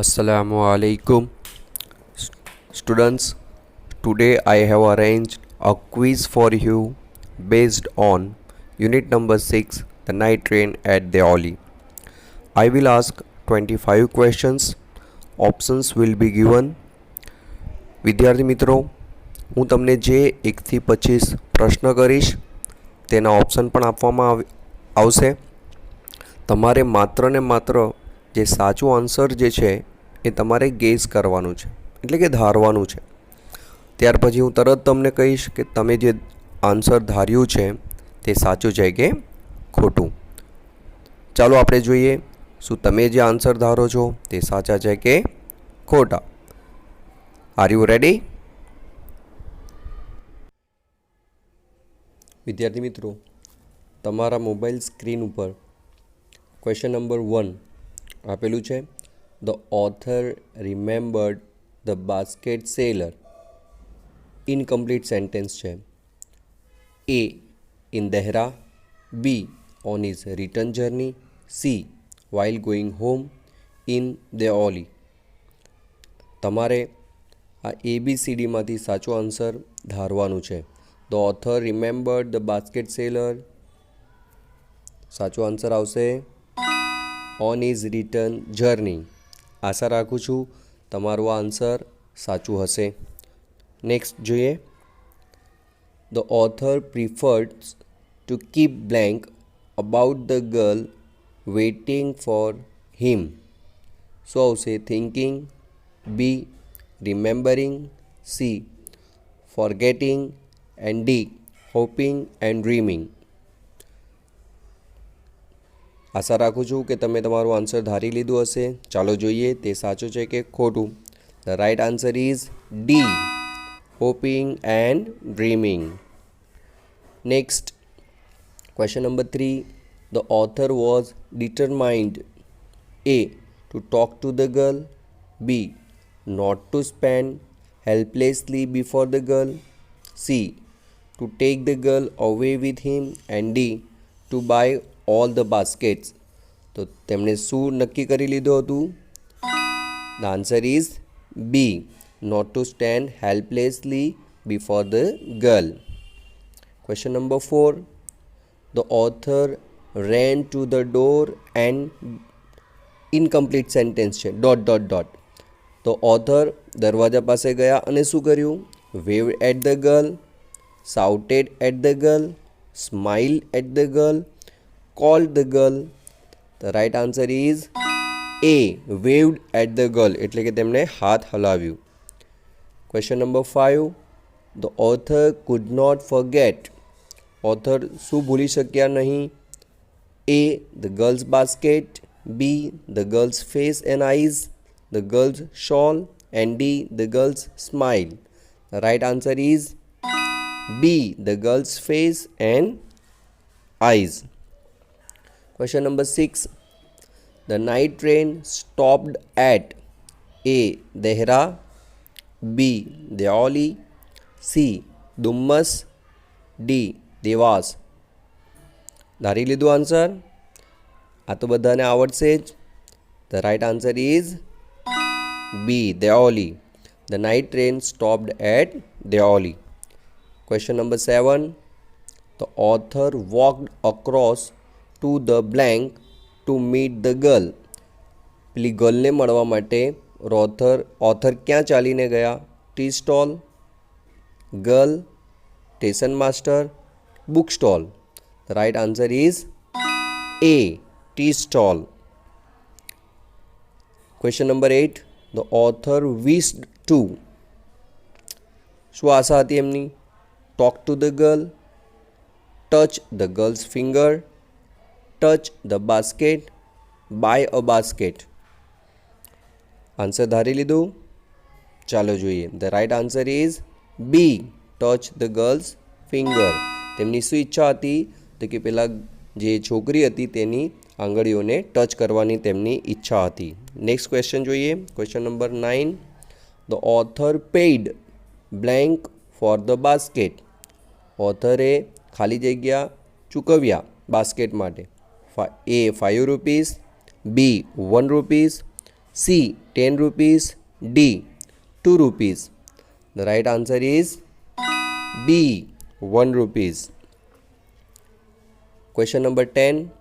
Assalamu alaikum students. Today I have arranged a quiz for you based on unit number 6, the night train at Deoli. I will ask 25 questions. Options will be given. વિદ્યાર્થી મિત્રો, હું તમને જે 1થી 25 પ્રશ્ન કરીશ તેના option પણ આપવામાં આવશે. તમારે માત્ર ને માત્ર જે સાચું આન્સર જે છે એ તમારે ગેસ કરવાનું છે, એટલે કે ધારવાનું છે. ત્યાર પછી હું તરત તમને કહીશ કે તમે જે આન્સર ધાર્યું છે તે સાચું છે કે ખોટું. ચાલો આપણે જોઈએ શું તમે જે આન્સર ધારો છો તે સાચા છે કે ખોટા. Are you ready? વિદ્યાર્થી મિત્રો, તમારા મોબાઈલ સ્ક્રીન ઉપર ક્વેશ્ચન નંબર 1 આપેલું છે. The author remembered the basket seller. Incomplete sentence છે. A in Dehra, B on his return journey, C while going home, in Deoli. તમારે આ ABCDમાંથી સાચો આન્સર ધારવાનું છે. The author remembered the basket seller. સાચો આન્સર આવશે ઓન ઇઝ રિટર્ન જર્ની. આશા રાખું છું તમારું આ આન્સર સાચું હશે. નેક્સ્ટ જોઈએ. The author prefers to keep blank about the girl waiting for him. શું આવશે? Thinking, B remembering, C forgetting and D hoping and dreaming. આશા રાખું છું કે તમે તમારું આન્સર ધારી લીધું હશે. ચાલો જોઈએ તે સાચું છે કે ખોટું. The right answer is D, hoping and dreaming. Next question number 3. The author was determined a to talk to the girl, B not to stand helplessly before the girl, C to take the girl away with him, and D to buy all the baskets. તો તેમણે શું નક્કી કરી લીધું હતું? The answer is B, not to stand helplessly before the girl. Question number 4. The author ran to the door and incomplete sentence છે. તો author દરવાજા પાસે ગયા અને શું કર્યું? Wave at the girl, shouted at the girl, smile at the girl, called the girl. The right answer is A, waved at the girl, એટલે કે તેમણે હાથ હલાવ્યું. Question number 5. The author could not forget. ઓથર શું ભૂલી શક્યા નહીં? A the girl's basket, B the girl's face and eyes, the girl's shawl, and D the girl's smile. The right answer is B, the girl's face and eyes. Question number 6. The night train stopped at A Dehra, B Deoli, C Dummas, D Devas. ધારી લીધું answer? આ તો બધાને આવડશે જ. The right answer is B, Deoli. The night train stopped at Deoli. Question number 7. The author walked across to the blank to meet the girl. પેલી ગર્લને મળવા માટે author ક્યાં ચાલીને ગયા? Tea stall, girl, station master, book stall. The right answer is A, tea stall. Question number 8. The author wished to. શું આશા હતી એમની? Talk to the girl, touch the girl's finger, touch the basket, buy a basket. Answer ધારી લીધું? ચાલો જોઈએ. The right answer is B, touch the girl's finger. તેમની શું ઈચ્છા હતી? તો કે પેલા જે છોકરી હતી તેની આંગળીઓને ટચ કરવાની તેમની ઈચ્છા હતી. નેક્સ્ટ ક્વેશ્ચન જોઈએ. Question number 9. The author paid blank for the basket. ઓથરે ખાલી જગ્યા ચૂકવ્યા બાસ્કેટ માટે. A 5 rupees, B 1 rupees, C 10 rupees, D 2 rupees. The right answer is B 1 rupees. Question number 10.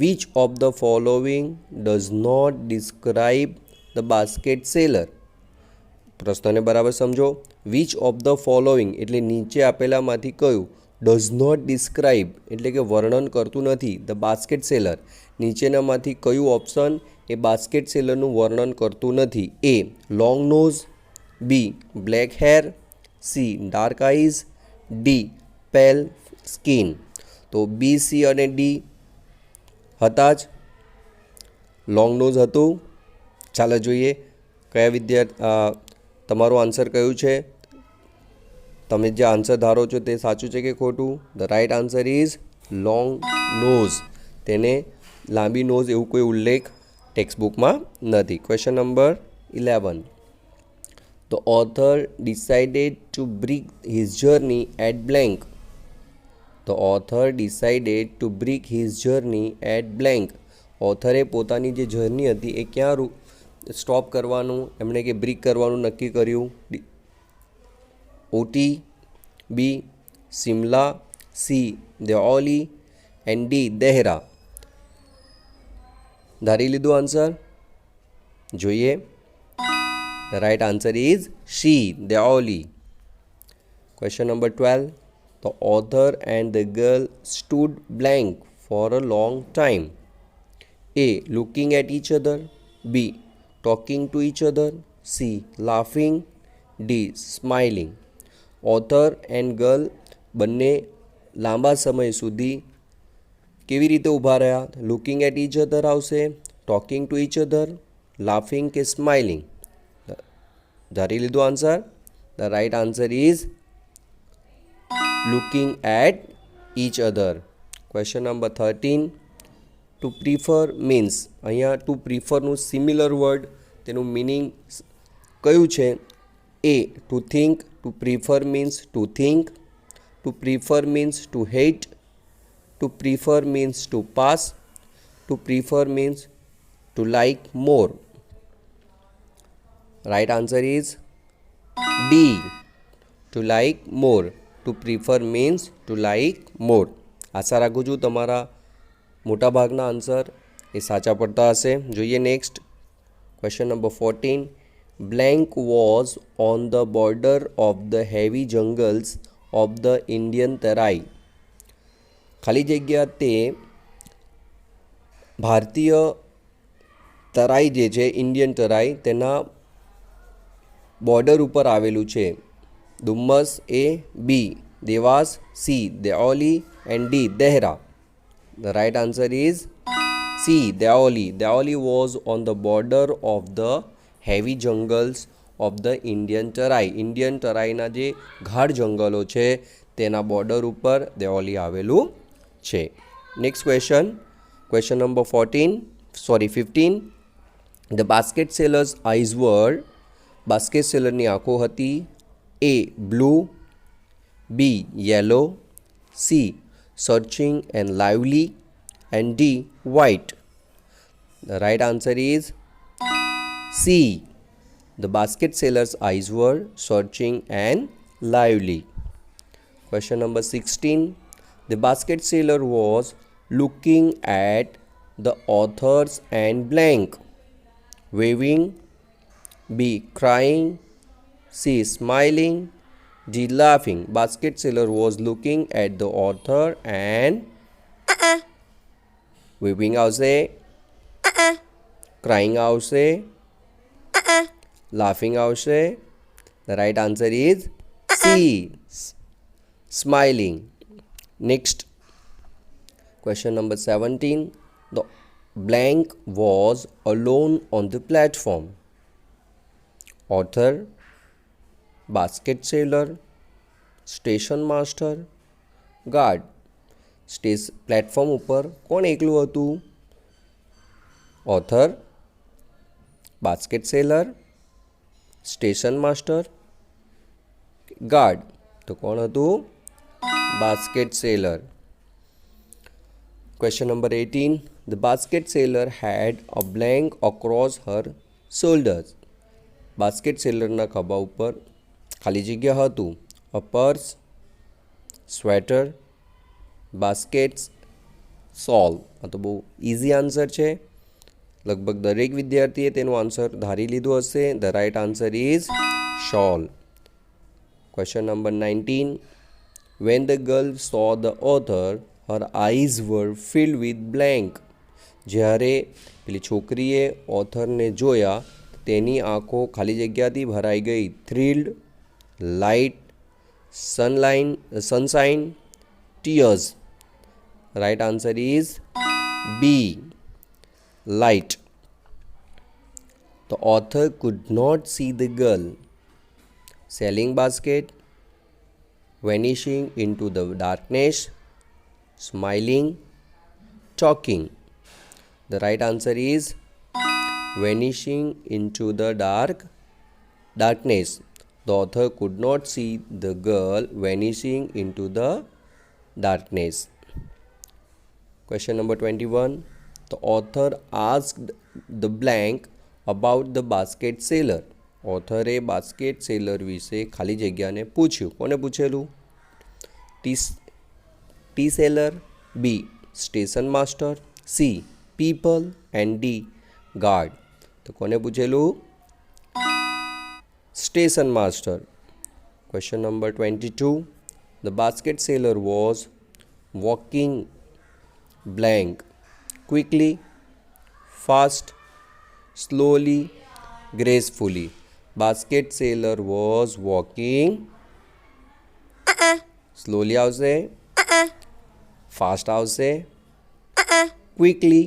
Which of the following does not describe the basket seller? પ્રશ્નને બરાબર સમજો. Which of the following એટલે નીચે આપેલામાંથી કયું does not describe એટલે કે વર્ણન કરતું નથી ધ બાસ્કેટ સેલર. નીચેનામાંથી કયું ઓપ્શન એ બાસ્કેટ સેલરનું વર્ણન કરતું નથી? A long nose, B black hair, C dark eyes, D pale skin. તો બી, સી અને ડી હતા જ. લોંગ નોઝ હતું. ચાલો જોઈએ કયા તમારું આન્સર કયું છે. તમે જે આન્સર ધારો છો તે સાચું છે કે ખોટું? The right answer is long nose. તેને લાંબી નોઝ એવું કોઈ ઉલ્લેખ ટેક્સ્ટબુકમાં નથી. Question number 11. The author decided to break his journey at blank. The author decided to break his journey at blank. ઓથરે પોતાની જે જર્ની હતી એ ક્યાં સ્ટોપ કરવાનું એમણે કે બ્રેક કરવાનું નક્કી કર્યું? Ooty, B Simla, C Deoli and D Dehra. ધારી લીધું આન્સર? જોઈએ. The right answer is C Deoli. Question number 12. The author and the girl stood blank for a long time. A. Looking at each other. B. Talking to each other. C. Laughing. D. Smiling. Author and girl બંને લાંબા સમય સુધી કેવી રીતે ઊભા રહ્યા? Looking at each other આવશે, talking to each other, laughing કે સ્માઇલિંગ? ધારી લીધું answer? The right answer is looking at each other. Question number 13. To prefer means. અહીંયા ટુ પ્રિફરનું સિમિલર વર્ડ તેનું મિનિંગ કયું છે? A to think. To prefer means to think. To prefer means to hate. To prefer means to pass. To prefer means to like more. Right answer is D to like more. To prefer means to like મોર. આશા રાખું છું તમારા મોટાભાગના answer એ સાચા પડતા હશે. જોઈએ next. Question number 14. Blank was on the border of the heavy jungles of the Indian Terai. ખાલી જગ્યા તે ભારતીય તરાઈ જે છે ઇન્ડિયન તરાઈ તેના બોર્ડર ઉપર આવેલું છે. Dumas, A, B Dewas, C Deoli and D Dehra. The right answer is C. Deoli. Deoli was on the border of the heavy jungles of the Indian Tarai. Indian તરાઈના જે ગાઢ જંગલો છે તેના બોર્ડર ઉપર દેઓલી આવેલું છે. Next question number 15. The basket seller's eyes were. Basket સેલરની આંખો હતી. A. Blue, B. Yellow, C. Searching and lively, and D. White. The right answer is C. The basket seller's eyes were searching and lively. Question number 16. The basket seller was looking at the authors and blank. Waving, B. Crying, C. Smiling, D. Laughing. Basket seller was looking at the author and weeping આવશે, crying આવશે, laughing આવશે. The right answer is C. Smiling. Next, question number 17. The blank was alone on the platform. Author, basket seller, station master, guard. Platform ઉપર કોણ એકલું હતું? Author, basket seller, station master, guard. તો કોણ હતું? Basket seller. Question number 18. The basket seller had a blank across her shoulders. Basket સેલરના ખભા ઉપર ખાલી જગ્યા હતું. A purse, sweater, baskets, shawl. આ તો બહુ ઇઝી આન્સર છે. લગભગ દરેક વિદ્યાર્થીએ તેનો આન્સર ધારી લીધો હશે. The right answer is shawl. Question number 19. When the girl saw the author, her eyes were filled with blank. જ્યારે પેલી છોકરીએ ઓથરને જોયા તેની આંખો ખાલી જગ્યાથી ભરાઈ ગઈ. Thrilled, light, sunshine, tears. Right answer is B, light. The author could not see the girl. Selling basket, vanishing into the darkness, smiling, talking. The right answer is vanishing into the darkness. The author could not see the girl vanishing into the darkness. Question number 21. The author asked the blank about the basket seller. ઓથરે basket seller વિશે ખાલી જગ્યાને પૂછ્યું. કોને પૂછેલું? Tea seller, B station master, C people and D guard. તો કોને પૂછેલું? Station master. Question number 22. The basket seller was walking blank quickly, fast, slowly, gracefully. Basket seller was walking slowly આવશે, fast આવશે, quickly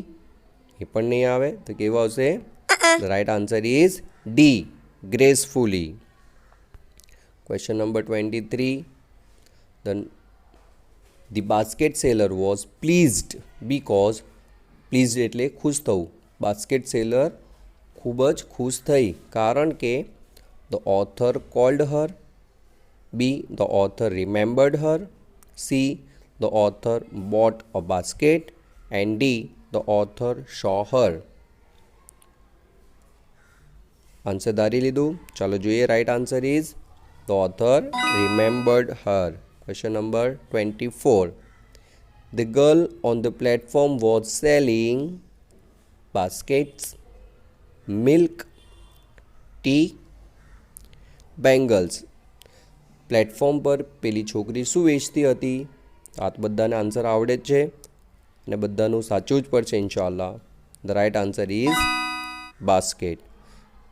એ પણ નહીં આવે. તો કેવું આવશે? The right answer is D, gracefully. Question number 23. The basket seller was pleased because, pleased એટલે ખુશ થવું. બાસ્કેટ સેલર ખૂબ જ ખુશ થઈ કારણ કે the author called her, B the author remembered her, C the author bought a basket, and D the author saw her. Answer ધારી લીધું? ચાલો જોઈએ. Right answer is the author remembered her. Question number 24. The girl on the platform was selling baskets, milk, tea, bangles. Platform પર પેલી છોકરી શું વેચતી હતી? આ તો બધાને આન્સર આવડે જ છે અને બધાનું સાચું જ પડશે ઇન્શાલ્લાહ. The right answer is basket.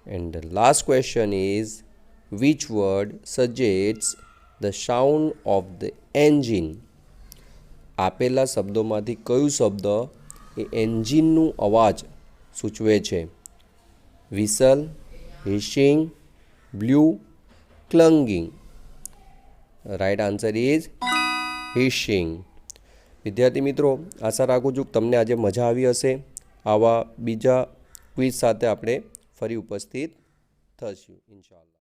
And the last question is which word suggests the sound of the engine? આપેલા શબ્દોમાંથી કયું શબ્દ એ એન્જિનનું અવાજ સૂચવે છે? Whistle, hissing, blue, clanging. Right answer is hissing. વિદ્યાર્થી મિત્રો, આશા રાખું છું કે તમને આજે મજા આવી હશે. આવા બીજા ક્વિઝ સાથે આપણે ફરી ઉપસ્થિત થશું ઇન્શાઅલ્લાહ.